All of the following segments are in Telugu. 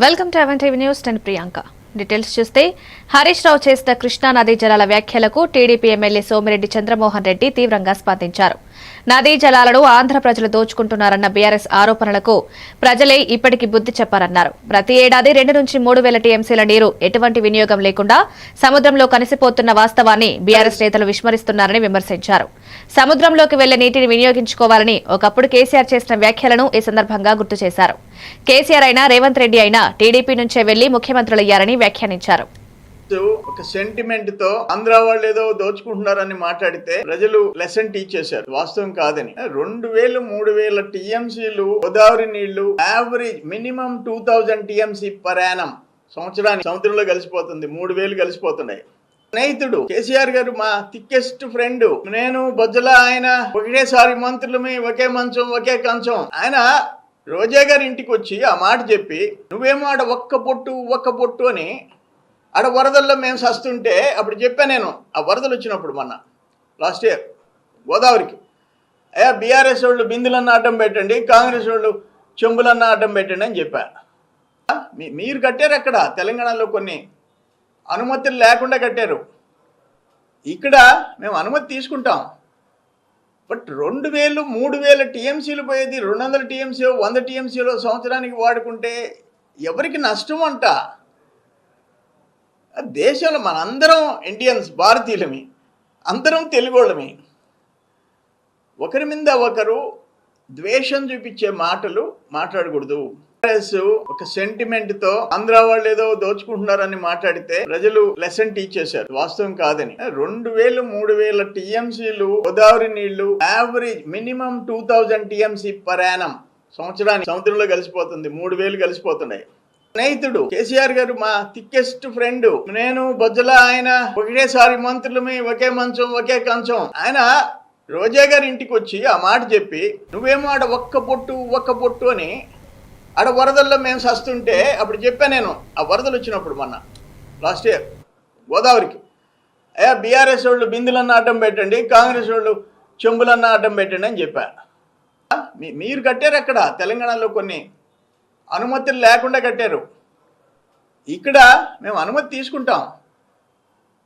Welcome to oven TV news. నేను ప్రియాంక. డీటెయిల్స్ చూస్తే హరీష్ రావు చేసిన కృష్ణా నదీ జలాల వ్యాఖ్యలకు టీడీపీ ఎమ్మెల్యే సోమిరెడ్డి చంద్రమోహన్ రెడ్డి తీవ్రంగా స్పందించారు. నదీ జలాలను ఆంధ్ర ప్రజలు దోచుకుంటున్నారన్న బీఆర్ఎస్ ఆరోపణలకు ప్రజలే ఇప్పటికీ బుద్ధి చెప్పారన్నారు. ప్రతి ఏడాది 2 నుంచి 3 వేల టీఎంసీల నీరు ఎటువంటి వినియోగం లేకుండా సముద్రంలో కలిసిపోతున్న వాస్తవాన్ని బీఆర్ఎస్ నేతలు విస్మరిస్తున్నారని విమర్శించారు. సముద్రంలోకి వెళ్లే నీటిని వినియోగించుకోవాలని ఒకప్పుడు కేసీఆర్ చేసిన వ్యాఖ్యలను ఈ సందర్భంగా గుర్తు చేశారు. కేసీఆర్ అయినా రేవంత్ రెడ్డి అయినా టీడీపీ నుంచే వెళ్లి ముఖ్యమంత్రులయ్యారని వ్యాఖ్యానించారు. ఒక సెంటిమెంట్ తో ఆంధ్ర వాళ్ళు ఏదో దోచుకుంటున్నారని మాట్లాడితే ప్రజలు లెసన్ టీచ్ చేశారు. వాస్తవం కాదని 2000-3000 టీఎంసీలు గోదావరి నీళ్లు average minimum 2000 TMC per annum సంవత్సరానికి సముద్రంలో కలిసిపోతుంది. 3000 కలిసిపోతున్నాయి. స్నేహితుడు కేసీఆర్ గారు మా థిక్కెస్ట్ ఫ్రెండ్. నేను బొజ్జల ఆయన ఒకటేసారి మంత్రులమే, ఒకే మంచం ఒకే కంచం. ఆయన రోజా గారి ఇంటికి వచ్చి ఆ మాట చెప్పి నువ్వేమో ఆడ ఒక్క పొట్టు అని ఆడ వరదల్లో మేము సస్తుంటే అప్పుడు చెప్పా నేను. ఆ వరదలు వచ్చినప్పుడు మొన్న లాస్ట్ ఇయర్ గోదావరికి బీఆర్ఎస్ వాళ్ళు బిందులన్నా అడ్డం పెట్టండి, కాంగ్రెస్ వాళ్ళు చెంబులన్నా అడ్డం పెట్టండి అని చెప్పా. మీరు కట్టారు అక్కడ తెలంగాణలో కొన్ని అనుమతులు లేకుండా కట్టారు. ఇక్కడ మేము అనుమతి తీసుకుంటాం. బట్ 2000-3000 టీఎంసీలు పోయేది 200 టీఎంసీ 100 టీఎంసీలో సంవత్సరానికి వాడుకుంటే ఎవరికి నష్టం అంట? దేశంలో మనందరం ఇండియన్స్, భారతీయులమి, అందరం తెలుగోళ్ళమి. ఒకరి మీద ఒకరు ద్వేషం చూపించే మాటలు మాట్లాడకూడదు. ఒక సెంటిమెంట్ తో ఆంధ్ర వాళ్ళు ఏదో దోచుకుంటున్నారని మాట్లాడితే ప్రజలు లెసన్ టీచ్ చేశారు. వాస్తవం కాదని 2000-3000 టీఎంసీలు గోదావరి నీళ్లు average minimum 2000 TMC per annum సంవత్సరానికి సముద్రంలో కలిసిపోతుంది. 3000 కలిసిపోతున్నాయి. స్నేహితుడు కేసీఆర్ గారు మా థిక్కెస్ట్ ఫ్రెండ్. నేను బొజ్జల ఆయన ఒకటేసారి మంత్రులమే, ఒకే మంచం ఒకే కంచం. ఆయన రోజా గారి ఇంటికి వచ్చి ఆ మాట చెప్పి నువ్వేమో ఆడ ఒక్క పొట్టు అని ఆడ వరదల్లో మేము సస్తుంటే అప్పుడు చెప్పా నేను. ఆ వరదలు వచ్చినప్పుడు మొన్న లాస్ట్ ఇయర్ గోదావరికి బీఆర్ఎస్ వాళ్ళు బిందులన్నా అడ్డం పెట్టండి, కాంగ్రెస్ వాళ్ళు చెంబులన్నా అడ్డం పెట్టండి అని చెప్పా. మీరు కట్టారు అక్కడ తెలంగాణలో కొన్ని అనుమతులు లేకుండా కట్టారు. ఇక్కడ మేము అనుమతి తీసుకుంటాం.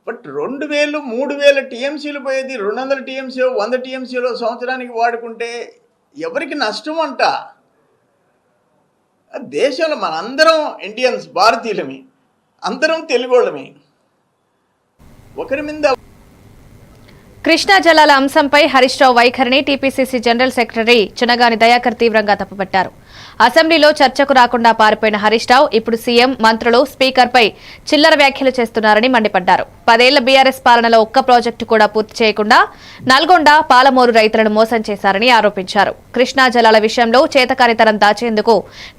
బట్ 2000-3000 టీఎంసీలు పోయేది 200 టీఎంసీ 100 టీఎంసీలో సంవత్సరానికి వాడుకుంటే ఎవరికి నష్టం అంట? దేశంలో మనందరం ఇండియన్స్, భారతీయులమి, అందరం తెలుగోళ్ళమి. ఒకరి మీద కృష్ణా జలాల అంశంపై హరీష్ రావు వైఖరిని టీపీసీసీ జనరల్ సెక్రటరీ చునగాని దయాకర్ తీవ్రంగా తప్పుపట్టారు. అసెంబ్లీలో చర్చకు రాకుండా పారిపోయిన హరీష్ రావు ఇప్పుడు సీఎం, మంత్రులు, స్పీకర్పై చిల్లర వ్యాఖ్యలు చేస్తున్నారని మండిపడ్డారు. 10 ఏళ్ల బీఆర్ఎస్ పాలనలో ఒక్క ప్రాజెక్టు కూడా పూర్తి చేయకుండా నల్గొండ, పాలమూరు రైతులను మోసం చేశారని ఆరోపించారు. కృష్ణా జలాల విషయంలో చేతకానితనం దాచేందుకు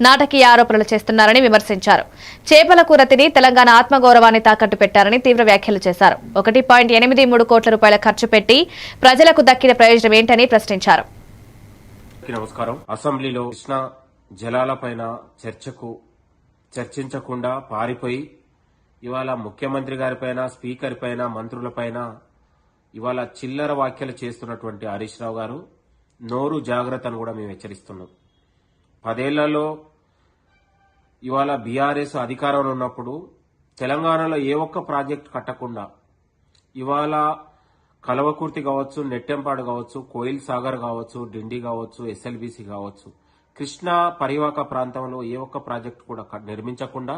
నాటకీయ ఆరోపణలు చేస్తున్నారని విమర్శించారు. చేపల కూర తిని తెలంగాణ ఆత్మగౌరవాన్ని తాకట్టు పెట్టారని తీవ్ర వ్యాఖ్యలు చేశారు. 1.83 కోట్ల రూపాయల ఖర్చు పెట్టి ప్రజలకు దక్కిన ప్రయోజనం ఏంటని ప్రశ్నించారు. నమస్కారం. అసెంబ్లీలో కృష్ణా జలాలపైన చర్చించకుండా పారిపోయి ఇవాళ ముఖ్యమంత్రి గారిపైన, స్పీకర్ పైన, మంత్రులపైన ఇవాళ చిల్లర వ్యాఖ్యలు చేస్తున్నటువంటి హరీష్ రావు గారు నోరు జాగ్రత్త అని కూడా మేము హెచ్చరిస్తున్నాం. 10 ఏళ్లలో ఇవాళ బీఆర్ఎస్ అధికారంలో ఉన్నప్పుడు తెలంగాణలో ఏ ఒక్క ప్రాజెక్టు కట్టకుండా ఇవాళ కలవకుర్తి కావచ్చు, నెట్టెంపాడు కావచ్చు, కోయిల్ సాగర్ కావచ్చు, డిండి కావచ్చు, ఎస్ఎల్బీసీ కావచ్చు, కృష్ణా పరివాహక ప్రాంతంలో ఏ ఒక్క ప్రాజెక్టు కూడా నిర్మించకుండా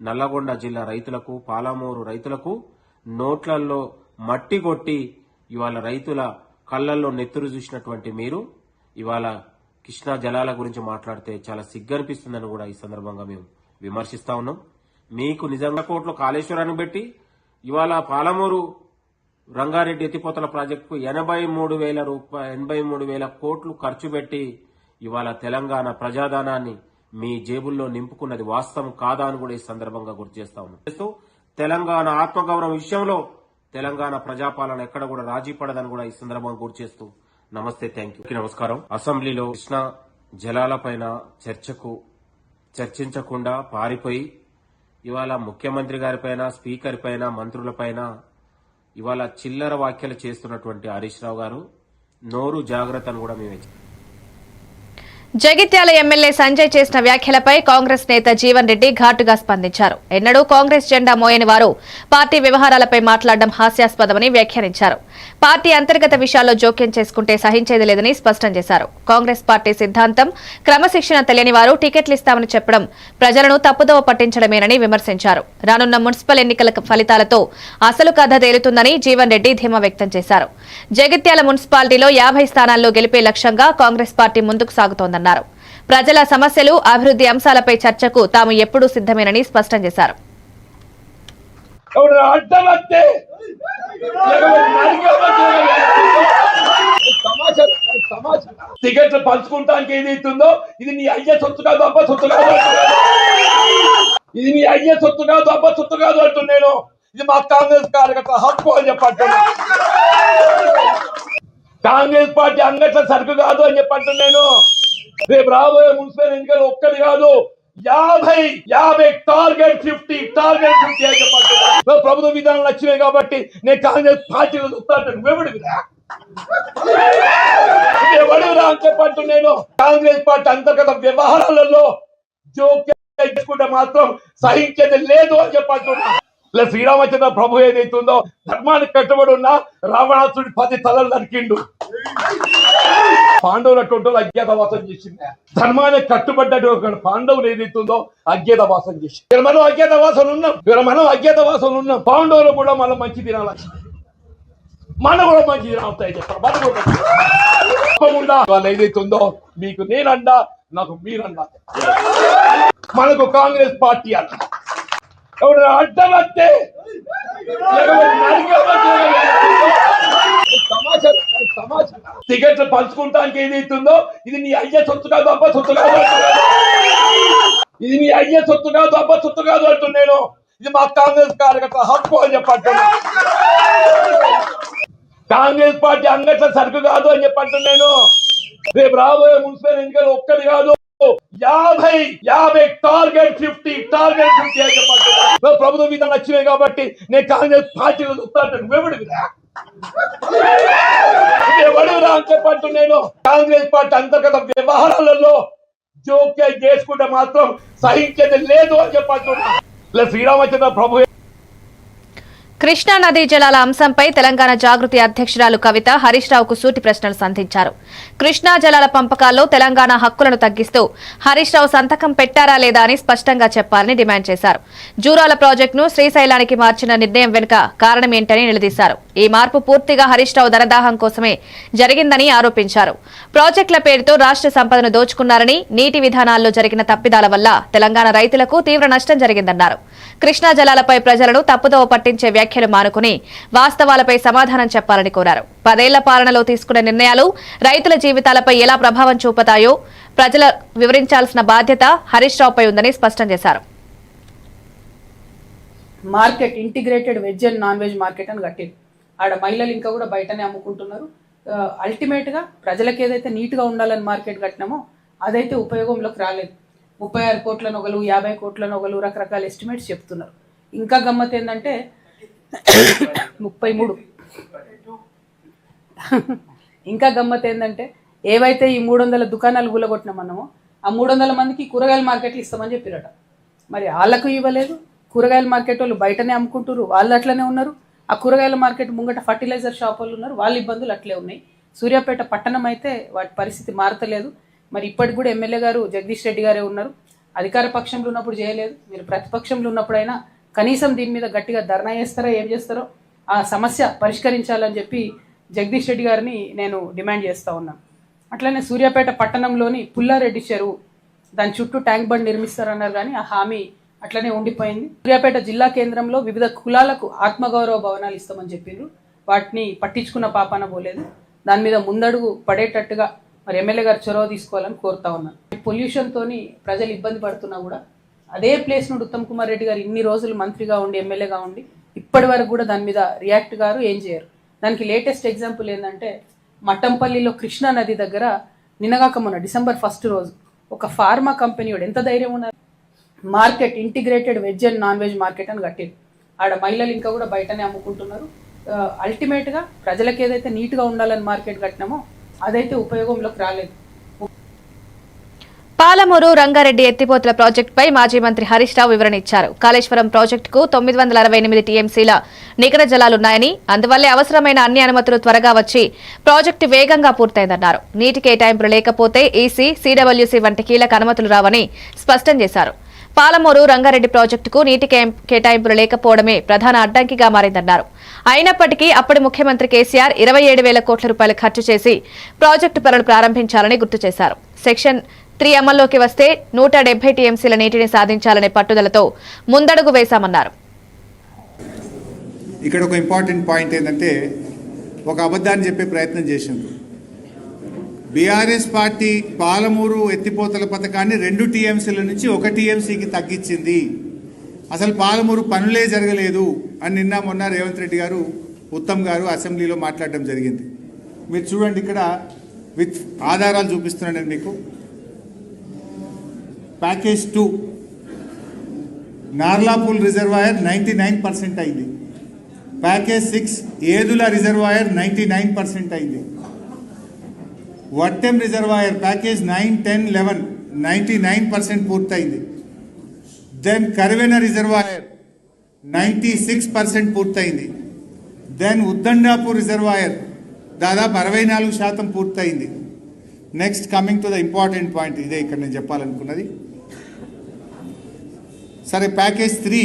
నల్లగొండ జిల్లా రైతులకు, పాలమూరు రైతులకు నోట్లలో మట్టి కొట్టి ఇవాళ రైతుల కళ్లల్లో నెత్తురు చూసినటువంటి మీరు ఇవాళ కృష్ణా జలాల గురించి మాట్లాడితే చాలా సిగ్గనిపిస్తుందని కూడా ఈ సందర్భంగా మేము విమర్శిస్తా ఉన్నాం. మీకు నిజంగా కోట్లు కాళేశ్వరాన్ని పెట్టి ఇవాళ పాలమూరు రంగారెడ్డి ఎత్తిపోతల ప్రాజెక్టుకు 83,000 కోట్లు ఖర్చు పెట్టి ఇవాళ తెలంగాణ ప్రజాధనాన్ని మీ జేబుల్లో నింపుకున్నది వాస్తవం కాదా అని కూడా ఈ సందర్భంగా గుర్తు చేస్తా ఉన్నాం. తెలంగాణ ఆత్మగౌరవం విషయంలో తెలంగాణ ప్రజాపాలన ఎక్కడ కూడా రాజీ పడదని కూడా ఈ సందర్భంగా గుర్తు చేస్తూ నమస్తే, థ్యాంక్ యూ, నమస్కారం. అసెంబ్లీలో కృష్ణా జలాలపైన చర్చించకుండా పారిపోయి ఇవాళ ముఖ్యమంత్రి గారిపైన, స్పీకర్ పైన, మంత్రులపైన ఇవాళ చిల్లర వ్యాఖ్యలు చేస్తున్నటువంటి హరీష్ రావు గారు నోరు జాగ్రత్త అని కూడా మేము జగిత్యాల ఎమ్మెల్యే సంజయ్ చేసిన వ్యాఖ్యలపై కాంగ్రెస్ నేత జీవన్ రెడ్డి ఘాటుగా స్పందించారు. ఎన్నడూ కాంగ్రెస్ జెండా మోయని వారు పార్టీ వ్యవహారాలపై మాట్లాడడం హాస్యాస్పదమని వ్యాఖ్యానించారు. పార్టీ అంతర్గత విషయాల్లో జోక్యం చేసుకుంటే సహించేది లేదని స్పష్టం చేశారు. కాంగ్రెస్ పార్టీ సిద్ధాంతం, క్రమశిక్షణ తెలియని వారు టికెట్లు ఇస్తామని చెప్పడం ప్రజలను తప్పుదోవ పట్టించడమేనని విమర్శించారు. రానున్న మున్సిపల్ ఎన్నికల ఫలితాలతో అసలు కథ తేలుతుందని జీవన్ రెడ్డి ధీమా వ్యక్తం చేశారు. జగిత్యాల మున్సిపాలిటీలో 50 స్థానాల్లో గెలిపే లక్ష్యంగా కాంగ్రెస్ పార్టీ ముందుకు సాగుతోందన్నారు. ప్రజల సమస్యలు, అభివృద్ధి అంశాలపై చర్చకు తాము ఎప్పుడూ సిద్ధమేనని స్పష్టం చేశారు. టికెట్లు పంచుకుంటానికి ఏదైతుందో ఇది నీ అయ్యే సొత్తు కాదు, అబ్బా సొత్తు కాదు. ఇది నీ అయ్యే సొత్తు కాదు, అబ్బా సొత్తు కాదు అంటున్నాను నేను. ఇది మా కాంగ్రెస్ కార్యకర్త హక్కు అని చెప్పంటున్నా. కాంగ్రెస్ పార్టీ అంగట్ల సరుకు కాదు అని చెప్పంటున్నాను నేను. రేపు రాబోయే మున్సిపల్ ఎన్నికలు ఒక్కటి కాదు, 50 టార్గెట్ 50 అని చెప్పంటున్నా. ప్రభుత్వ విధానాలు వచ్చినాయి కాబట్టి నేను కాంగ్రెస్ పార్టీలో చూస్తాను. నువ్వెవడివిరా అని చెప్పంటు నేను. కాంగ్రెస్ పార్టీ అంతర్గత వ్యవహారాలలో జోక్యం చేసుకుంటే మాత్రం సహించేది లేదు అని చెప్పంటున్నా. ఇలా శ్రీరామచంద్ర ప్రభు ఏదైతుందో ధర్మానికి కట్టుబడి ఉన్న రావణాసుడి 10 తలలు నరికిండు. పాండవుల టోటల్ అజ్ఞాతవాసం చేసింది. ధర్మానికి కట్టుబడ్డ పాండవులు ఏదైతుందో అజ్ఞాతవాసం చేసి మనం అజ్ఞాతవాసం ఉన్నాం. పాండవులు కూడా మనం మంచి తినాలి, మన కూడా మంచి తినాలి చెప్పారు. వాళ్ళు ఏదైతుందో మీకు నేనండా, నాకు మీరండా. మనకు కాంగ్రెస్ పార్టీ అన్న ఎవరైనా అడ్డం వస్తే టికెట్లు పంచుకుంటానికి ఏదైతుందో ఇది నీ అయ్యే సొత్తు కాదు, అబ్బా సొత్తు కాదు. ఇది నీ అయ్యే సొత్తు కాదు, అబ్బా సొత్తు కాదు అంటున్నాను నేను. ఇది మా కాంగ్రెస్ కార్యకర్త హక్కు అని చెప్పంటున్నా. కాంగ్రెస్ పార్టీ అంగట్ల సరుకు కాదు అని చెప్పంటున్నాను నేను. రేపు రాబోయే మున్సిపల్ ఎన్నికలు ఒక్కటి కాదు, 50 టార్గెట్ 50 అని చెప్పంటున్నా. ప్రభుత్వ విధానాలు వచ్చినాయి కాబట్టి నేను కాంగ్రెస్ పార్టీలో చూస్తాను. నువ్వెవడివిరా అని చెప్పంటు నేను. కాంగ్రెస్ పార్టీ అంతర్గత వ్యవహారాలలో జోక్యం చేసుకుంటే మాత్రం సహించేది లేదు అని చెప్పంటున్నా. ఇలా శ్రీరామచంద్ర ప్రభు కృష్ణా నదీ జలాల అంశంపై తెలంగాణ జాగృతి అధ్యక్షురాలు కవిత హరీష్ రావుకు సూటి ప్రశ్నలు సంధించారు. కృష్ణా జలాల పంపకాల్లో తెలంగాణ హక్కులను తగ్గిస్తూ హరీష్ రావు సంతకం పెట్టారా లేదా అని స్పష్టంగా చెప్పాలని డిమాండ్ చేశారు. జూరాల ప్రాజెక్టును శ్రీశైలానికి మార్చిన నిర్ణయం వెనుక కారణమేంటని నిలదీశారు. ఈ మార్పు పూర్తిగా హరీష్ రావు ధనదాహం కోసమే జరిగిందని ఆరోపించారు. ప్రాజెక్టుల పేరుతో రాష్ట్ర సంపదను దోచుకున్నారని, నీటి విధానాల్లో జరిగిన తప్పిదాల వల్ల తెలంగాణ రైతులకు తీవ్ర నష్టం జరిగిందన్నారు. కృష్ణా జలాలపై ప్రజలను తప్పుదోవ పట్టించే వ్యాఖ్యలు మానుకుని వాస్తవాలపై సమాధానం చెప్పాలని కోరారు. 10 ఏళ్ల పాలనలో తీసుకున్న నిర్ణయాలు రైతుల జీవితాలపై ఎలా ప్రభావం చూపుతాయో ప్రజల వివరించాల్సిన బాధ్యత హరీష్ రావుపై ఉందని స్పష్టం చేశారు. Market integrated veg and non veg market అని కట్టింది. ఆడ మహిళలు ఇంకా కూడా బయటనే అమ్ముకుంటున్నారు. అల్టిమేట్ గా ప్రజలకు ఏదైతే నీట్ గా ఉండాలని మార్కెట్ కట్టినామో అదైతే ఉపయోగంలోకి రాలేదు. 36 కోట్ల నొగలు, 50 కోట్ల నొగలు, రకరకాల ఎస్టిమేట్స్ చెప్తున్నారు. ఇంకా గమ్మత్ ఏంటంటే 33 ఇంకా గమ్మత్ ఏంటంటే ఏవైతే ఈ 300 దుకాణాలు గులగొట్టినామన్నామో ఆ 300 మందికి కూరగాయల మార్కెట్లు ఇస్తామని చెప్పిరట. మరి వాళ్ళకు ఇవ్వలేదు. కూరగాయల మార్కెట్ వాళ్ళు బయటనే అమ్ముకుంటారు, వాళ్ళు అట్లనే ఉన్నారు. ఆ కూరగాయల మార్కెట్ ముంగట ఫర్టిలైజర్ షాప్ వాళ్ళు ఉన్నారు, వాళ్ళ ఇబ్బందులు అట్లే ఉన్నాయి. సూర్యాపేట పట్టణం అయితే వాటి పరిస్థితి మారతలేదు. మరి ఇప్పటికి కూడా ఎమ్మెల్యే గారు జగదీష్ రెడ్డి గారే ఉన్నారు. అధికార పక్షంలో ఉన్నప్పుడు చేయలేదు, మీరు ప్రతిపక్షంలో ఉన్నప్పుడైనా కనీసం దీని మీద గట్టిగా ధర్నా చేస్తారో ఏం చేస్తారో ఆ సమస్య పరిష్కరించాలని చెప్పి జగదీష్ రెడ్డి గారిని నేను డిమాండ్ చేస్తూ ఉన్నాను. అట్లనే సూర్యాపేట పట్టణంలోని పుల్లారెడ్డి చెరువు, దాని చుట్టూ ట్యాంక్ బండ్ నిర్మిస్తారన్నారు కానీ ఆ హామీ అట్లనే ఉండిపోయింది. సూర్యాపేట జిల్లా కేంద్రంలో వివిధ కులాలకు ఆత్మగౌరవ భవనాలు ఇస్తామని చెప్పిండ్రు, వాటిని పట్టించుకున్న పాపాన పోలేదు. దాని మీద ముందడుగు పడేటట్టుగా మరి ఎమ్మెల్యే గారు చొరవ తీసుకోవాలని కోరుతా ఉన్నాను. పొల్యూషన్ తోని ప్రజలు ఇబ్బంది పడుతున్నా కూడా అదే ప్లేస్ నుండి ఉత్తమ్ కుమార్ రెడ్డి గారు ఇన్ని రోజులు మంత్రిగా ఉండి ఎమ్మెల్యేగా ఉండి ఇప్పటి వరకు కూడా దాని మీద రియాక్ట్ గారు ఏం చేయరు. దానికి లేటెస్ట్ ఎగ్జాంపుల్ ఏంటంటే మట్టంపల్లిలో కృష్ణా నది దగ్గర నిన్నగాక మొన్న December 1 రోజు ఒక ఫార్మా కంపెనీ వాడు ఎంత ధైర్యం ఉన్నారు, market integrated veg and non veg market అని కట్టింది. ఆడ మహిళలు ఇంకా కూడా బయటనే అమ్ముకుంటున్నారు. అల్టిమేట్ గా ప్రజలకు ఏదైతే నీట్ గా ఉండాలని మార్కెట్ కట్టినామో అదైతే ఉపయోగంలోకి రాలేదు. పాలమూరు రంగారెడ్డి ఎత్తిపోతల ప్రాజెక్టుపై మాజీ మంత్రి హరీష్ రావు వివరణ ఇచ్చారు. కాళేశ్వరం ప్రాజెక్టుకు 968 టీఎంసీల నికర జలాలున్నాయని, అందువల్లే అవసరమైన అన్ని అనుమతులు త్వరగా వచ్చి ప్రాజెక్టు వేగంగా పూర్తయిందన్నారు. నీటి కేటాయింపులు లేకపోతే ఈసీ, సీడబ్ల్యూసీ వంటి కీలక అనుమతులు రావని స్పష్టం చేశారు. పాలమూరు రంగారెడ్డి ప్రాజెక్టుకు నీటి కేటాయింపులు లేకపోవడమే ప్రధాన అడ్డంకిగా మారిందన్నారు. అయినప్పటికీ అప్పటి ముఖ్యమంత్రి కేసీఆర్ 27,000 కోట్ల రూపాయలు ఖర్చు చేసి ప్రాజెక్టు పనులు ప్రారంభించాలని గుర్తు చేశారు. సెక్షన్ 3 అమల్లోకి వస్తే 170 టీఎంసీల నీటిని సాధించాలనే పట్టుదలతో ముందడుగు వేశామన్నారు. ఇక్కడ ఒక ఇంపార్టెంట్ పాయింట్ ఏంటంటే ఒక అబద్ధాన్ని చెప్పే ప్రయత్నం చేసిండ్రు. బీఆర్ఎస్ పార్టీ పాలమూరు ఎత్తిపోతల పథకాన్ని 2 టీఎంసీల నుంచి 1 టీఎంసీకి తగ్గించింది. అసలు పాలమూరు పనులే జరగలేదు అని నిన్న మొన్న రేవంత్ రెడ్డి గారు, ఉత్తమ్ గారు అసెంబ్లీలో మాట్లాడడం జరిగింది. మీరు చూడండి, ఇక్కడ విత్ ఆధారాలు చూపిస్తున్నాను నేను మీకు. ప్యాకేజ్ 2 నార్లాపూల్ రిజర్వాయర్ 99% అయింది. ప్యాకేజ్ 6 ఏదుల రిజర్వాయర్ 99% అయింది. వట్టెం రిజర్వాయర్ ప్యాకేజ్ 9, 10, 11 99% పూర్తయింది. దెన్ కరివెన రిజర్వాయర్ 96% పూర్తయింది. దెన్ ఉద్దండాపూర్ రిజర్వాయర్ దాదాపు 64% పూర్తయింది. Next coming to the important point, ఇదే ఇక్కడ నేను చెప్పాలనుకున్నది. సరే, ప్యాకేజ్ 3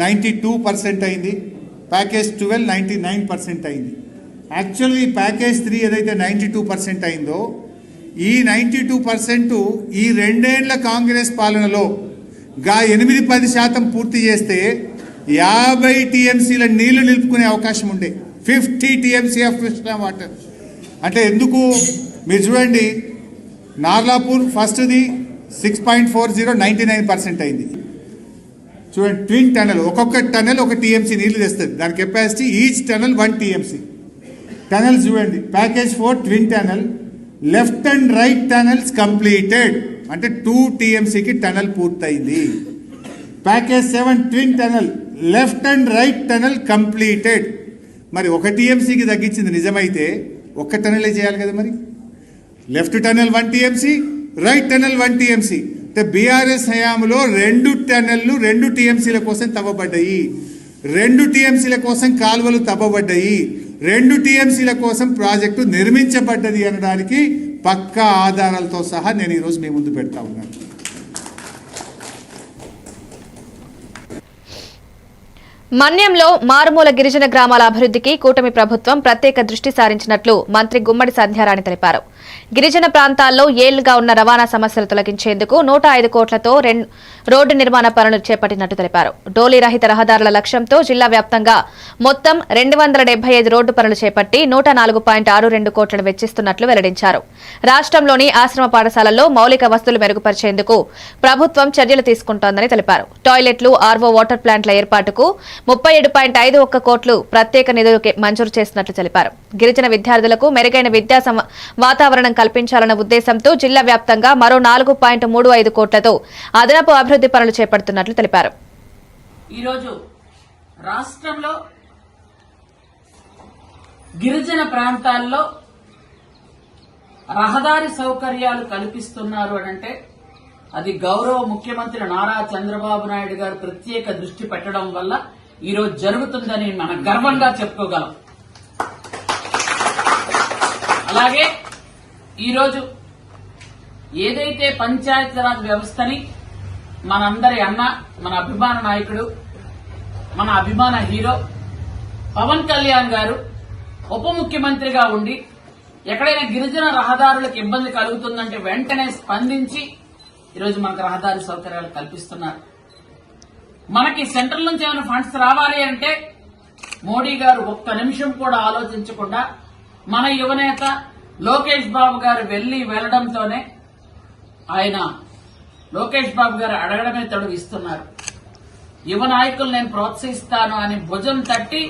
92% అయింది. ప్యాకేజ్ 12 99% అయింది. యాక్చువల్గా ఈ ప్యాకేజ్ 3 ఏదైతే 92% అయిందో, ఈ 92% ఈ 2 ఏళ్ల కాంగ్రెస్ పాలనలో 8-10% పూర్తి చేస్తే 50 టీఎంసీల నీళ్లు నిలుపుకునే అవకాశం ఉండే. 50 టీఎంసీ ఆఫ్ కృష్ణా వాటర్. అంటే ఎందుకు మీరు చూడండి, నార్లాపూర్ ఫస్ట్ది 6.40 99% అయింది. చూడండి, ట్విన్ టనల్, ఒక్కొక్క టనల్ 1 టీఎంసీ నీళ్లు తెస్తుంది. దాని capacity each tunnel 1 TMC. Tunnels చూడండి, package 4 twin tunnel, left and right tunnels completed, అంటే 2 టీఎంసీకి టనల్ పూర్తయింది. Package 7 twin tunnel, left and right tunnel completed. మరి 1 టీఎంసీకి తగ్గించింది నిజమైతే 1 టనలే చేయాలి కదా. మరి left tunnel 1 TMC, right tunnel 1 TMC. అంటే బీఆర్ఎస్ హయాంలో 2 టనల్లు 2 టీఎంసీల కోసం తవ్వబడ్డాయి. 2 టీఎంసీల కోసం కాలువలు తవ్వబడ్డాయి. 2 టీఎంసీల కోసం ప్రాజెక్టు నిర్మించబడ్డది అనడానికి పక్కా ఆధారాలతో సహా నేను ఈరోజు మీ ముందు పెడతా ఉన్నాను. మన్యంలో మారుమూల గిరిజన గ్రామాల అభివృద్ధికి కూటమి ప్రభుత్వం ప్రత్యేక దృష్టి సారించినట్లు మంత్రి గుమ్మడి సంధ్యారాణి తెలిపారు. గిరిజన ప్రాంతాల్లో ఏళ్లుగా ఉన్న రవాణా సమస్యలు తొలగించేందుకు 105 కోట్లతో రోడ్డు నిర్మాణ పనులు చేపట్టినట్టు తెలిపారు. డోలీ రహిత రహదారుల లక్ష్యంతో జిల్లా వ్యాప్తంగా మొత్తం 275 రోడ్డు పనులు చేపట్టి 104.62 కోట్లను వెచ్చిస్తున్నట్లు వెల్లడించారు. రాష్ట్రంలోని ఆశ్రమ పాఠశాలల్లో మౌలిక వసతులు మెరుగుపరిచేందుకు ప్రభుత్వం చర్యలు తీసుకుంటోందని తెలిపారు. టాయిలెట్లు, ఆర్వో వాటర్ ప్లాంట్ల ఏర్పాటుకు 37.51 కోట్లు ప్రత్యేక నిధులు మంజూరు చేసినట్లు తెలిపారు. గిరిజన విద్యార్థులకు మెరుగైన విద్యా వాతావరణం కల్పించాలన్న ఉద్దేశంతో జిల్లా వ్యాప్తంగా మరో 4.35 కోట్లతో అదనపు అభివృద్ధి పనులు చేపడుతున్నట్లు తెలిపారు. ఈరోజు రాష్ట్రంలో గిరిజన ప్రాంతాల్లో రహదారి సౌకర్యాలు కల్పిస్తున్నారు అనంటే అది గౌరవ ముఖ్యమంత్రి నారా చంద్రబాబు నాయుడు గారు ప్రత్యేక దృష్టి పెట్టడం వల్ల ఈరోజు జరుగుతుందని మనం గర్వంగా చెప్పుకోగలం. అలాగే ఈరోజు ఏదైతే పంచాయతీరాజ్ వ్యవస్థని మనందరి అన్న, మన అభిమాన నాయకుడు, మన అభిమాన హీరో పవన్ కళ్యాణ్ గారు ఉప ముఖ్యమంత్రిగా ఉండి ఎక్కడైనా గిరిజన రహదారులకు ఇబ్బంది కలుగుతుందంటే వెంటనే స్పందించి ఈరోజు మనకు రహదారి సౌకర్యాలు కల్పిస్తున్నారు. మనకి సెంట్రల్ నుంచి ఏమైనా ఫండ్స్ రావాలి అంటే మోడీ గారు ఒక్క నిమిషం కూడా ఆలోచించకుండా మన యువనేత లోకేష్ బాబు గారు వెళ్లడంతోనే ఆయన లోకేష్ బాబు గారు అడగడమే తడువు ఇస్తున్నారు. యువ నాయకులు నేను ప్రోత్సహిస్తాను అని భుజం తట్టి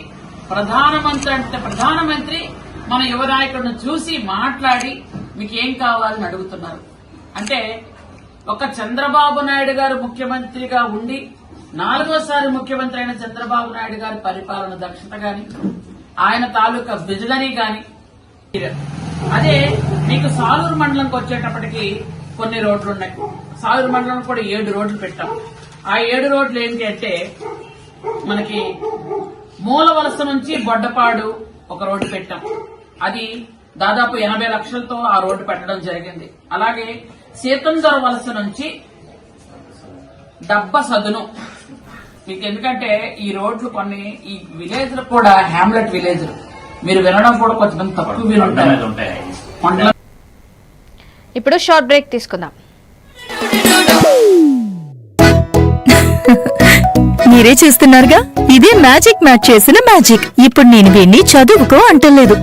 ప్రధానమంత్రి మన యువ నాయకుడిని చూసి మాట్లాడి మీకు ఏం కావాలని అడుగుతున్నారు. అంటే ఒక చంద్రబాబు నాయుడు గారు ముఖ్యమంత్రిగా ఉండి 4వసారి ముఖ్యమంత్రి అయిన చంద్రబాబు నాయుడు గారి పరిపాలన దక్షత గాని, ఆయన తాలూకా విజనరీ గాని. అదే మీకు సాలూరు మండలంకి వచ్చేటప్పటికి కొన్ని రోడ్లు ఉన్నాయి. సాగర్ మండలం కూడా 7 రోడ్లు పెట్టాం. ఆ 7 రోడ్లు ఏంటి అంటే మనకి మూల వలస నుంచి బొడ్డపాడు ఒక రోడ్డు పెట్టాం. అది దాదాపు 80 లక్షలతో ఆ రోడ్డు పెట్టడం జరిగింది. అలాగే సీతందర వలస నుంచి డబ్బ సదును మీకు ఎందుకంటే ఈ రోడ్లు కొన్ని ఈ విలేజ్ కూడా హ్యామ్లెట్ విలేజ్ మీరు వినడం కూడా కొంచెం తక్కువ వినుంటాయి. ఇప్పుడు షార్ట్ బ్రేక్ తీసుకుందాం. మీరే చూస్తున్నారుగా, ఇదే మ్యాజిక్ మ్యాట్ చేసిన మ్యాజిక్. ఇప్పుడు నేను వీణ్ణి చదువుకో అంటలేదు.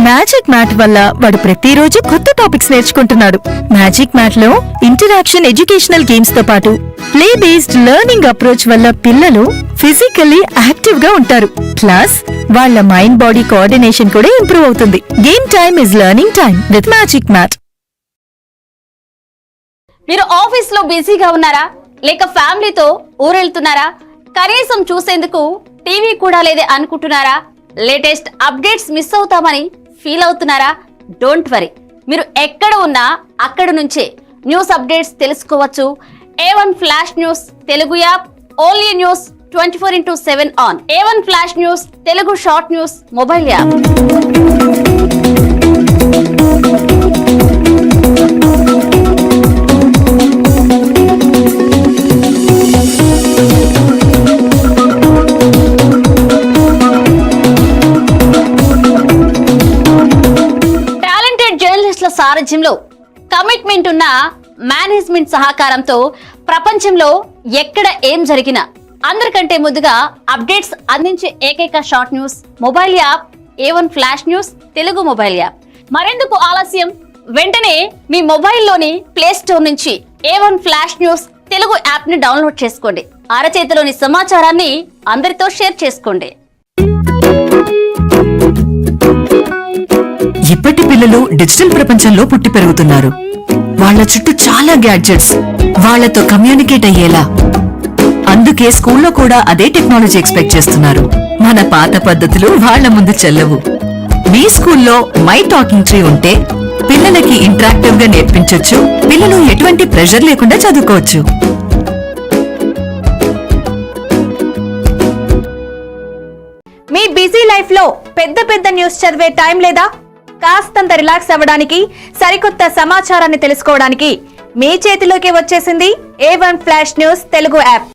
మ్యాజిక్ మ్యాట్ వల్ల వాడు ప్రతిరోజు కొత్త టాపిక్స్ నేర్చుకుంటున్నాడు. మ్యాజిక్ మ్యాట్ లో ఇంటరాక్షన్ ఎడ్యుకేషనల్ గేమ్స్ తో పాటు ప్లే బేస్డ్ లెర్నింగ్ అప్రోచ్ వల్ల పిల్లలు ఫిజికల్లీ యాక్టివ్ గా ఉంటారు. ప్లస్ వాళ్ళ మైండ్ బాడీ కోఆర్డినేషన్ కూడా ఇంప్రూవ్ అవుతుంది. Game time is learning time with magic mat. మీరు ఆఫీస్ లో బిజీగా ఉన్నారా, లేక ఫ్యామిలీతో ఊరెళ్తున్నారా, కనీసం చూసేందుకు టీవీ కూడా లేదే అనుకుంటున్నారా, లేటెస్ట్ అప్డేట్స్ మిస్ అవుతామని ఫీల్ అవుతున్నారా? డోంట్ వరీ, మీరు ఎక్కడ ఉన్నా అక్కడ నుంచే న్యూస్ అప్డేట్స్ తెలుసుకోవచ్చు. A1 flash news Telugu app, only news 24/7 on. A1 flash news Telugu short news mobile app. సారథ్యంలో కమిట్మెంట్ ఉన్న మేనేజ్మెంట్ సహకారంతో ప్రపంచంలో ఎక్కడ ఏం జరిగినా అందరికంటే ముందుగా అప్డేట్స్ అందించే ఏకైక short news mobile app A1 flash news Telugu mobile app. మరెందుకు ఆలస్యం, వెంటనే మీ మొబైల్లోని ప్లే స్టోర్ నుంచి A1 flash news Telugu app ని డౌన్లోడ్ చేసుకోండి. అరచేతిలోని సమాచారాన్ని అందరితో షేర్ చేసుకోండి. ఇప్పటి పిల్లలు డిజిటల్ ప్రపంచంలో పుట్టి పెరుగుతున్నారు. వాళ్ళ చుట్టూ చాలా గ్యాడ్జెట్స్, వాళ్లతో కమ్యూనికేట్ అయ్యేలా. అందుకే స్కూల్లో కూడా అదే టెక్నాలజీ ఎక్స్పెక్ట్ చేస్తున్నారు. మన పాత పద్ధతులు వాళ్ల ముందు చెల్లవు. మీ స్కూల్లో మై టాకింగ్ ట్రీ ఉంటే పిల్లలకి ఇంటరాక్టివ్ గా నేర్పించొచ్చు. పిల్లలు ఎటువంటి ప్రెషర్ లేకుండా చదువుకోవచ్చు. మీ బిజీ లైఫ్ లో పెద్ద పెద్ద న్యూస్ చదివే టైం లేదా? కాస్తంత రిలాక్స్ అవ్వడానికి, సరికొత్త సమాచారాన్ని తెలుసుకోవడానికి మీ చేతిలోకి వచ్చేసింది A1 flash news Telugu app.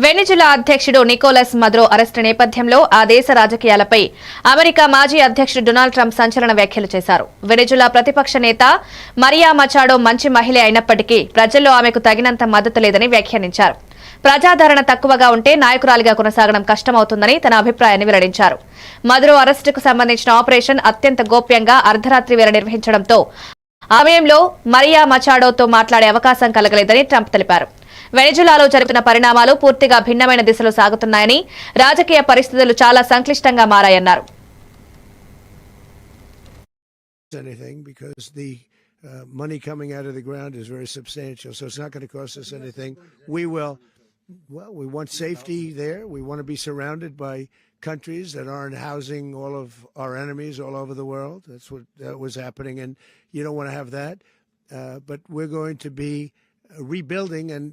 Venezuela అధ్యక్షుడు నికోలస్ మదురో అరెస్టు నేపథ్యంలో ఆ దేశ రాజకీయాలపై అమెరికా మాజీ అధ్యక్షుడు డొనాల్డ్ ట్రంప్ సంచలన వ్యాఖ్యలు చేశారు. వెనిజులా ప్రతిపక్ష నేత మరియా మచాడో మంచి మహిళే అయినప్పటికీ ప్రజల్లో ఆమెకు తగినంత మద్దతు లేదని వ్యాఖ్యానించారు. ప్రజాదరణ తక్కువగా ఉంటే నాయకురాలిగా కొనసాగడం కష్టమవుతుందని తన అభిప్రాయాన్ని వెల్లడించారు. మదురో అరెస్టుకు సంబంధించిన ఆపరేషన్ అత్యంత గోప్యంగా అర్ధరాత్రి వేళ నిర్వహించడంతో ఆ సమయంలో మరియా మచాడోతో మాట్లాడే అవకాశం కలగలేదని ట్రంప్ తెలిపారు. వెనిజులాలో జరుగుతున్న పరిణామాలు పూర్తిగా భిన్నమైన దిశలో సాగుతున్నాయని, రాజకీయ పరిస్థితులు చాలా సంక్లిష్టంగా మారాయన్నారు. Money coming out of the ground is very substantial, so it's not going to cost us anything. We want safety there. We want to be surrounded by countries that aren't housing all of our enemies all over the world. That's what was happening, and you don't want to have that. But we're going to be rebuilding, and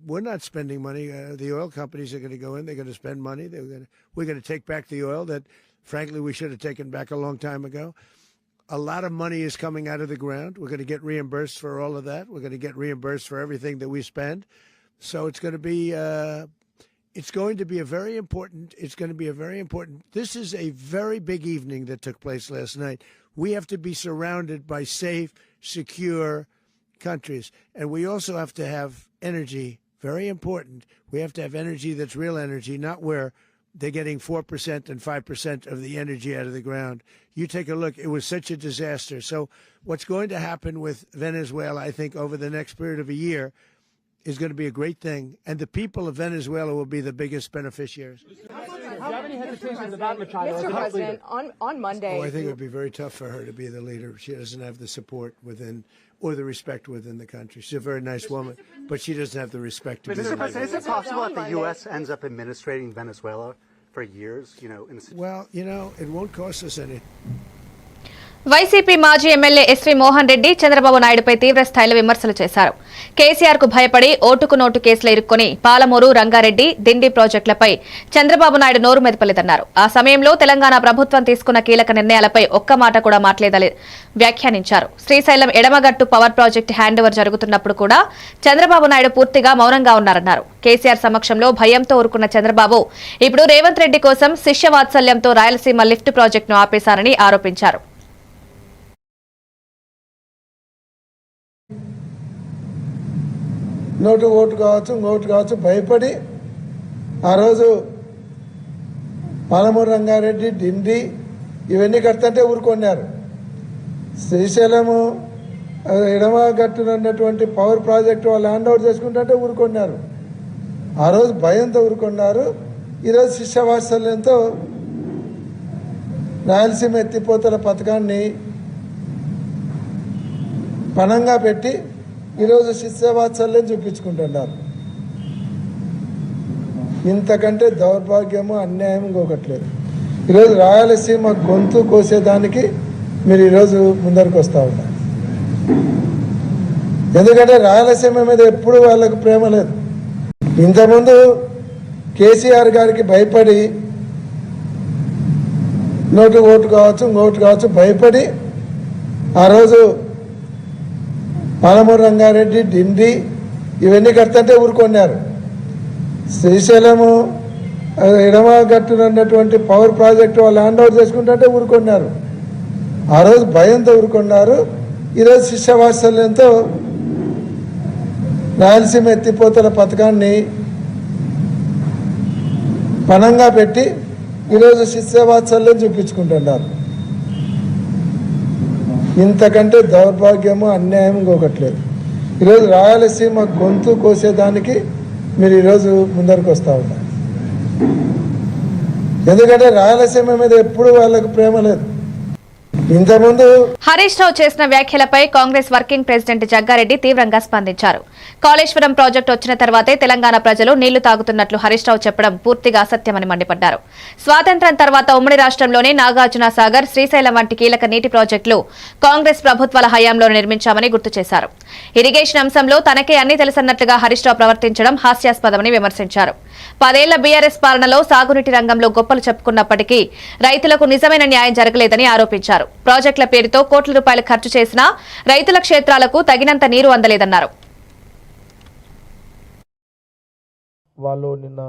we're not spending money. The oil companies are going to go in. They're going to spend money. We're going to take back the oil that, frankly, we should have taken back a long time ago. A lot of money is coming out of the ground. We're going to get reimbursed for all of that. We're going to get reimbursed for everything that we spend. So it's going to be a very important. This is a very big evening that took place last night. We have to be surrounded by safe, secure countries, and we also have to have energy. Very important. We have to have energy that's real energy, not where they're getting 4% and 5% of the energy out of the ground. You take a look, it was such a disaster. So what's going to happen with Venezuela, I think, over the next period of a year is going to be a great thing. And the people of Venezuela will be the biggest beneficiaries. Mr. President, on Monday. Oh, I think it would be very tough for her to be the leader. She doesn't have the support within or the respect within the country. She's a very nice woman, but she doesn't have the respect to be the Mr. leader. President, is it possible that the U.S. ends up administrating Venezuela for years? Well, it won't cost us any. YCP మాజీ ఎమ్మెల్యే ఎస్వి మోహన్ రెడ్డి చంద్రబాబు నాయుడుపై తీవ్ర స్థాయిలో విమర్శలు చేశారు. కేసీఆర్ కు భయపడి ఓటుకు నోటు కేసులో ఇరుక్కొని పాలమూరు, రంగారెడ్డి, దిండి ప్రాజెక్టులపై చంద్రబాబు నాయుడు నోరు మెదపలేదన్నారు. ఆ సమయంలో తెలంగాణ ప్రభుత్వం తీసుకున్న కీలక నిర్ణయాలపై ఒక్క మాట కూడా మాట్లాడలేదని వ్యాఖ్యానించారు. శ్రీశైలం ఎడమగట్టు పవర్ ప్రాజెక్టు హ్యాండ్ ఓవర్ జరుగుతున్నప్పుడు కూడా చంద్రబాబు నాయుడు పూర్తిగా మౌనంగా ఉన్నారన్నారు. కేసీఆర్ సమక్షంలో భయంతో ఊరుకున్న చంద్రబాబు ఇప్పుడు రేవంత్ రెడ్డి కోసం శిష్యవాత్సల్యంతో రాయలసీమ లిఫ్ట్ ప్రాజెక్టును ఆపేశారని ఆరోపించారు. నోటు ఓటు కావచ్చు భయపడి ఆ రోజు పాలమూరు, రంగారెడ్డి, డిండి ఇవన్నీ కడుతుంటే ఊరుకొన్నారు. శ్రీశైలము ఎడమ గట్టునన్నటువంటి పవర్ ప్రాజెక్టు వాళ్ళు హ్యాండ్ ఓవర్ చేసుకుంటుంటే ఊరుకొన్నారు. ఆ రోజు భయంతో ఊరుకున్నారు. ఈరోజు శిష్యవాత్సల్యంతో రాయలసీమ ఎత్తిపోతల పథకాన్ని పణంగా పెట్టి ఈరోజు శిష్యవాత్సల్యం చూపించుకుంటున్నారు. ఇంతకంటే దౌర్భాగ్యము, అన్యాయం ఇంకొకట్లేదు. ఈరోజు రాయలసీమ గొంతు కోసేదానికి మీరు ఈరోజు ముందరికి వస్తూ ఉన్నారు. ఎందుకంటే రాయలసీమ మీద ఎప్పుడు వాళ్ళకు ప్రేమ లేదు. ఇంతకుముందు కేసీఆర్ గారికి భయపడి నోటు ఓటు కావచ్చు భయపడి ఆ రోజు పాలమూరు, రంగారెడ్డి, డిండి ఇవన్నీ కడుతుంటే ఊరుకొన్నారు. శ్రీశైలము ఎడమ గట్టునన్నటువంటి పవర్ ప్రాజెక్టు వాళ్ళు హ్యాండ్ ఓవర్ చేసుకుంటుంటే ఊరుకొన్నారు. ఆ రోజు భయంతో ఊరుకున్నారు. ఈరోజు శిష్యవాత్సల్యంతో రాయలసీమ ఎత్తిపోతల పథకాన్ని పణంగా పెట్టి ఈరోజు శిష్యవాత్సల్యం చూపించుకుంటున్నారు. ఇంతకంటే దౌర్భాగ్యము, అన్యాయం ఇంకొకట్లేదు. ఈరోజు రాయలసీమ గొంతు కోసేదానికి మీరు ఈరోజు ముందరికి వస్తూ ఉన్నారు. ఎందుకంటే రాయలసీమ మీద ఎప్పుడు వాళ్ళకు ప్రేమ లేదు. ఇంతకుముందు హరీష్ రావు చేసిన వ్యాఖ్యలపై కాంగ్రెస్ వర్కింగ్ ప్రెసిడెంట్ జగ్గారెడ్డి తీవ్రంగా స్పందించారు. కాళేశ్వరం ప్రాజెక్టు వచ్చిన తర్వాతే తెలంగాణ ప్రజలు నీళ్లు తాగుతున్నట్లు హరీష్ రావు చెప్పడం పూర్తిగా అసత్యమని మండిపడ్డారు. స్వాతంత్ర్యం తర్వాత ఉమ్మడి రాష్ట్రంలోనే నాగార్జున సాగర్, శ్రీశైలం వంటి కీలక నీటి ప్రాజెక్టులు కాంగ్రెస్ ప్రభుత్వాల హయాంలో నిర్మించామని గుర్తు చేశారు. ఇరిగేషన్ అంశంలో తనకే అన్ని తెలుసన్నట్లుగా హరీష్ రావు ప్రవర్తించడం హాస్యాస్పదమని విమర్శించారు. 10 ఏళ్ల బీఆర్ఎస్ పాలనలో సాగునీటి రంగంలో గొప్పలు చెప్పుకున్నప్పటికీ రైతులకు నిజమైన న్యాయం జరగలేదని ఆరోపించారు. ప్రాజెక్టుల పేరుతో కోట్ల రూపాయలు ఖర్చు చేసినా రైతుల క్షేత్రాలకు తగినంత నీరు అందలేదన్నారు. వాళ్ళు నిన్న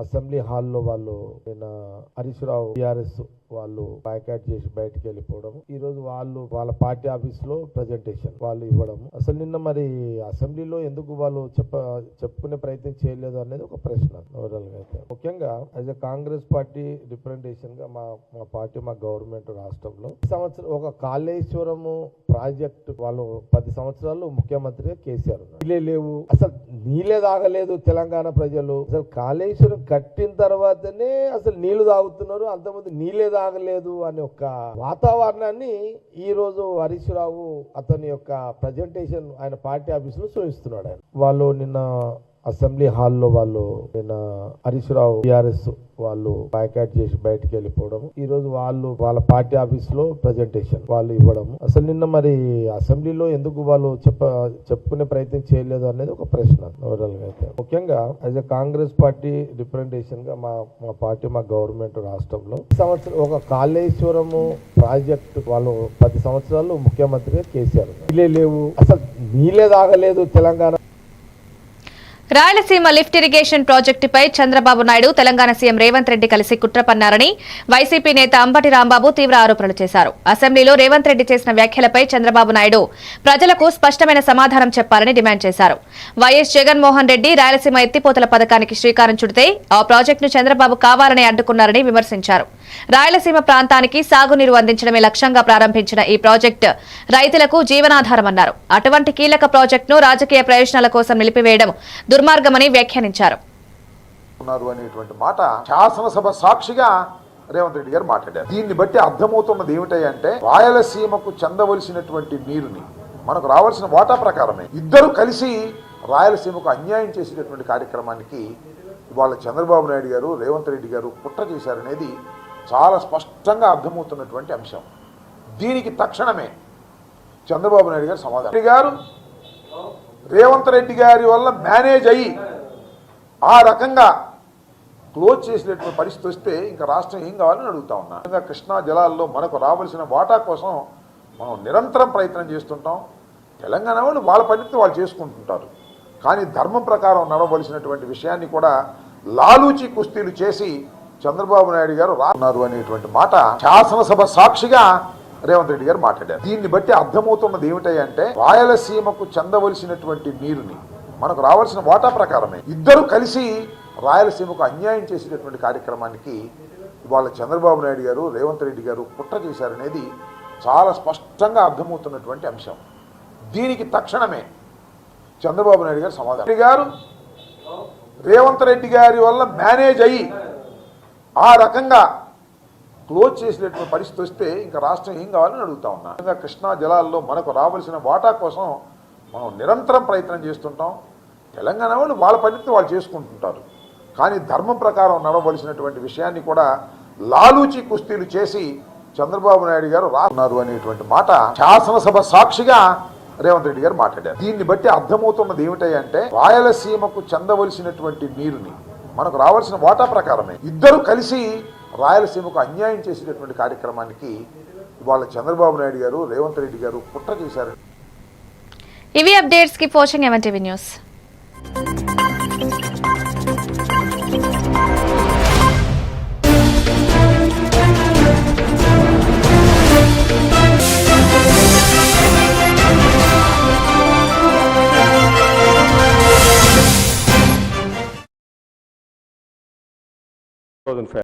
అసెంబ్లీ హాల్లో నిన్న హరీష్ రావు టీఆర్ఎస్ వాళ్ళు బాయ్కాట్ చేసి బయటకు వెళ్ళిపోవడం, ఈ రోజు వాళ్ళ పార్టీ ఆఫీస్ లో ప్రజెంటేషన్ వాళ్ళు ఇవ్వడం, అసలు నిన్న మరి అసెంబ్లీలో ఎందుకు వాళ్ళు చెప్పుకునే ప్రయత్నం చేయలేదు అనేది ఒక ప్రశ్న. ఓవరాల్ గా అయితే ముఖ్యంగా as a Congress party representation గా మా పార్టీ, మా గవర్నమెంట్ రాష్ట్రంలో సంవత్సరం ఒక కాళేశ్వరము ప్రాజెక్ట్ వాళ్ళు 10 సంవత్సరాలు ముఖ్యమంత్రిగా కేసీఆర్ నీళ్ళే లేవు, అసలు నీళ్ళే తాగలేదు తెలంగాణ ప్రజలు. అసలు కాళేశ్వరం కట్టిన తర్వాతనే అసలు నీళ్లు తాగుతున్నారు, అంతమంది నీళ్ళే తాగలేదు అనే ఒక వాతావరణాన్ని ఈ రోజు హరీష్ రావు అతని యొక్క ప్రజెంటేషన్ ఆయన పార్టీ ఆఫీస్ లో చూపిస్తున్నాడు. ఆయన వాళ్ళు నిన్న అసెంబ్లీ హాల్లో నిన్న హరీష్ రావు టీఆర్ఎస్ వాళ్ళు బాయ్కాట్ చేసి బయటకు వెళ్ళిపోవడం, ఈ రోజు వాళ్ళ పార్టీ ఆఫీస్ లో ప్రజెంటేషన్ వాళ్ళు ఇవ్వడం, అసలు నిన్న మరి అసెంబ్లీలో ఎందుకు వాళ్ళు చెప్పుకునే ప్రయత్నం చేయలేదు అనేది ఒక ప్రశ్న. ఓవరాల్ గా అయితే ముఖ్యంగా as a Congress party representation గా మా పార్టీ, మా గవర్నమెంట్ రాష్ట్రంలో సంవత్సరం ఒక కాళేశ్వరము ప్రాజెక్ట్ వాళ్ళు 10 సంవత్సరాలు ముఖ్యమంత్రిగా కేసీఆర్ నీళ్ళే లేవు, అసలు నీళ్ళే తాగలేదు తెలంగాణ. రాయలసీమ లిఫ్ట్ ఇరిగేషన్ ప్రాజెక్టుపై చంద్రబాబు నాయుడు తెలంగాణ సీఎం రేవంత్ రెడ్డి కలిసి కుట్ర పన్నారని వైసీపీ నేత అంబటి రాంబాబు తీవ్ర ఆరోపణలు చేశారు. అసెంబ్లీలో రేవంత్ రెడ్డి చేసిన వ్యాఖ్యలపై చంద్రబాబు నాయుడు ప్రజలకు స్పష్టమైన సమాధానం చెప్పాలని డిమాండ్ చేశారు. వైఎస్ జగన్మోహన్ రెడ్డి రాయలసీమ ఎత్తిపోతల పథకానికి శ్రీకారం చుడితే ఆ ప్రాజెక్టును చంద్రబాబు కావాలని అడ్డుకున్నారని విమర్శించారు. రాయలసీమ ప్రాంతానికి సాగునీరు అందించడమే లక్ష్యంగా ప్రారంభించిన ఈ ప్రాజెక్టు రైతులకు జీవనాధారమన్నారు. అటువంటి కీలక ప్రాజెక్టును రాజకీయ ప్రయోజనాల కోసం నిలిపివేయడం దుర్మార్గమని వ్యాఖ్యానించారు. అనేటువంటి మాట శాసనసభ సాక్షిగా రేవంత్ రెడ్డి గారు మాట్లాడారు. దీన్ని బట్టి అర్థమవుతున్నది ఏమిటంటే రాయలసీమకు చెందవలసినటువంటి నీరుని మనకు రావాల్సిన వాటా ప్రకారమే ఇద్దరు కలిసి రాయలసీమకు అన్యాయం చేసేటటువంటి కార్యక్రమానికి ఇవాళ చంద్రబాబు నాయుడు గారు రేవంత్ రెడ్డి గారు కుట్ర చేశారనేది చాలా స్పష్టంగా అర్థమవుతున్నటువంటి అంశం. దీనికి తక్షణమే చంద్రబాబు నాయుడు గారు సమాధానం గారు రేవంత్ రెడ్డి గారి వల్ల మేనేజ్ అయ్యి ఆ రకంగా క్లోజ్ చేసినటువంటి పరిస్థితి వస్తే ఇంకా రాష్ట్రం ఏం కావాలని అడుగుతా ఉన్నా. కృష్ణా జలాల్లో మనకు రావాల్సిన వాటా కోసం మనం నిరంతరం ప్రయత్నం చేస్తుంటాం. తెలంగాణ వాళ్ళు వాళ్ళ పనితో వాళ్ళు చేసుకుంటుంటారు. కానీ ధర్మం ప్రకారం నడవలసినటువంటి విషయాన్ని కూడా లాలూచి కుస్తీలు చేసి చంద్రబాబు నాయుడు గారు రాన్నారు అనేటువంటి మాట శాసనసభ సాక్షిగా రేవంత్ రెడ్డి గారు మాట్లాడారు. దీన్ని బట్టి అర్థమవుతున్నది ఏమిటంటే రాయలసీమకు చెందవలసినటువంటి నీరుని మనకు రావాల్సిన వాటా ప్రకారమే ఇద్దరు కలిసి రాయలసీమకు అన్యాయం చేసేటటువంటి కార్యక్రమానికి ఇవాళ చంద్రబాబు నాయుడు గారు రేవంత్ రెడ్డి గారు కుట్ర చేశారనేది చాలా స్పష్టంగా అర్థమవుతున్నటువంటి అంశం. దీనికి తక్షణమే చంద్రబాబు నాయుడు గారు సమాధానం గారు రేవంత్ రెడ్డి గారి వల్ల మేనేజ్ అయ్యి ఆ రకంగా క్లోజ్ చేసినటువంటి పరిస్థితి వస్తే ఇంకా రాష్ట్రం ఏం కావాలని అడుగుతా ఉన్నా. కృష్ణా జలాల్లో మనకు రావాల్సిన వాటా కోసం మనం నిరంతరం ప్రయత్నం చేస్తుంటాం. తెలంగాణ వాళ్ళు వాళ్ళ పనితో వాళ్ళు చేసుకుంటుంటారు. కానీ ధర్మం ప్రకారం నడవలసినటువంటి విషయాన్ని కూడా లాలూచి కుస్తీలు చేసి చంద్రబాబు నాయుడు గారు రాన్నారు అనేటువంటి మాట శాసనసభ సాక్షిగా రేవంత్ రెడ్డి గారు మాట్లాడారు. దీన్ని బట్టి అర్థమవుతున్నది ఏమిటంటే రాయలసీమకు చెందవలసినటువంటి నీరుని మనకు రావాల్సిన వాటా ప్రకారమే ఇద్దరు కలిసి రాయలసీమకు అన్యాయం చేసేటటువంటి కార్యక్రమానికి ఇవాళ చంద్రబాబు నాయుడు గారు రేవంత్ రెడ్డి గారు కుట్ర చేశారు. ఇవి అప్డేట్స్ కి వాచింగ్ MNTV న్యూస్.